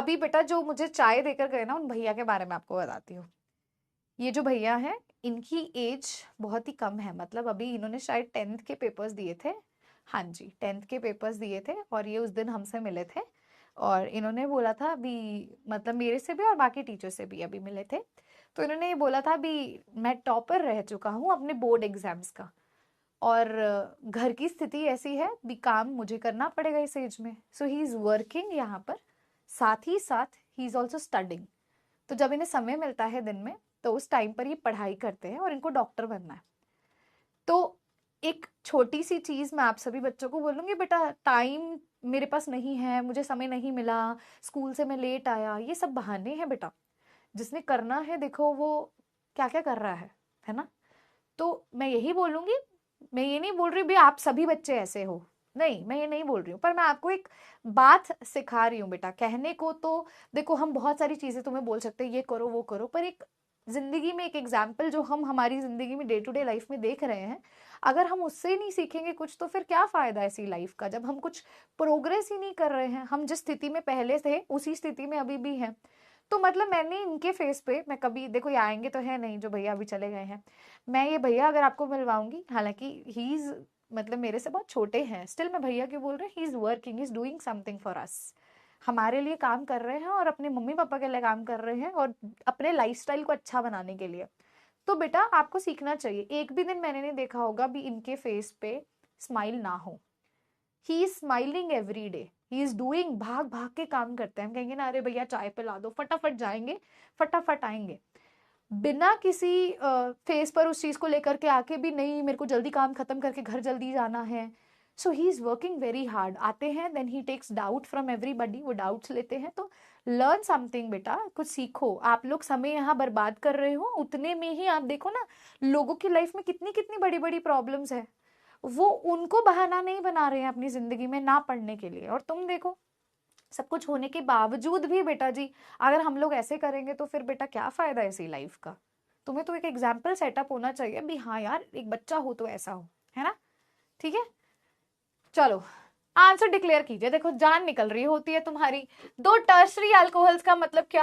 अभी बेटा जो मुझे चाय देकर गए ना, उन भैया के बारे में आपको बताती हूँ। ये जो भैया हैं, इनकी एज बहुत ही कम है, मतलब अभी इन्होंने शायद 10th के पेपर्स दिए थे। हाँ जी, 10th के पेपर्स दिए थे, और ये उस दिन हमसे मिले थे, और इन्होंने बोला था अभी, मतलब मेरे से भी और बाकी टीचर से भी अभी मिले थे, तो इन्होंने ये बोला था अभी मैं टॉपर रह चुका हूँ अपने बोर्ड एग्जाम्स का, और घर की स्थिति ऐसी है भी, काम मुझे करना पड़ेगा इस एज में, सो ही इज वर्किंग यहाँ पर, साथ ही साथ ही इज ऑल्सो स्टडिंग। तो जब इन्हें समय मिलता है दिन में, तो उस टाइम पर ये पढ़ाई करते हैं, और इनको डॉक्टर बनना है। तो एक छोटी सी चीज मैं आप सभी बच्चों को बोलूंगी, बेटा टाइम मेरे पास नहीं है, मुझे समय नहीं मिला, स्कूल से मैं लेट आया, ये सब बहाने हैं बेटा। जिसने करना है देखो वो क्या क्या कर रहा है ना। तो मैं यही बोलूंगी, मैं ये नहीं बोल रही भी आप सभी बच्चे ऐसे हो, नहीं, मैं ये नहीं बोल रही हूँ, पर मैं आपको एक बात सिखा रही हूँ बेटा। कहने को तो देखो हम बहुत सारी चीजें तुम्हें बोल सकते हैं, ये करो वो करो, पर एक जिंदगी में एक एग्जाम्पल जो हम हमारी जिंदगी में डे टू डे लाइफ में देख रहे हैं, अगर हम उससे नहीं सीखेंगे कुछ, तो फिर क्या फायदा ऐसी लाइफ का, जब हम कुछ प्रोग्रेस ही नहीं कर रहे हैं। हम जिस स्थिति में पहले थे उसी स्थिति में अभी भी हैं। तो मतलब मैंने इनके फेस पे, मैं कभी देखो ये आएंगे तो है नहीं, जो भैया अभी चले गए हैं, मैं ये भैया अगर आपको मिलवाऊंगी, हालांकि ही इज मतलब मेरे से बहुत छोटे हैं, स्टिल मैं भैया क्यों बोल रही हूँ, ही is working, he is doing something for us, हमारे लिए काम कर रहे हैं, और अपने मम्मी पापा के लिए काम कर रहे हैं, और अपने लाइफस्टाइल को अच्छा बनाने के लिए। तो बेटा आपको सीखना चाहिए, एक भी दिन मैंने नहीं देखा होगा भी इनके फेस पे स्माइल ना हो। He is smiling every day, he is doing, भाग भाग के काम करते हैं। हम कहेंगे ना अरे भैया चाय पिला दो, फटाफट जाएंगे, फटाफट आएंगे, बिना किसी फेस पर उस चीज को लेकर के आके भी, नहीं मेरे को जल्दी काम खत्म करके घर जल्दी जाना है। So he is working very hard. आते हैं then he takes doubt from everybody, वो डाउट्स लेते हैं, तो लर्न समथिंग बेटा, कुछ सीखो। आप लोग समय यहाँ बर्बाद कर रहे हो, उतने में ही आप देखो ना लोगों की लाइफ में कितनी कितनी बड़ी बड़ी प्रॉब्लम्स है, वो उनको बहाना नहीं बना रहे हैं अपनी जिंदगी में ना पढ़ने के लिए। और तुम देखो सब कुछ होने के बावजूद भी बेटा जी, अगर हम लोग ऐसे करेंगे तो फिर बेटा क्या फायदा ऐसी लाइफ का। तुम्हें तो एक एग्जाम्पल सेटअप होना चाहिए भी, हाँ यार एक बच्चा हो तो ऐसा हो, है ना। ठीक है, चलो आंसर डिक्लेयर कीजिए। देखो जान निकल रही होती है तुम्हारी। दो टर्सरी अल्कोहल्स का मतलब क्या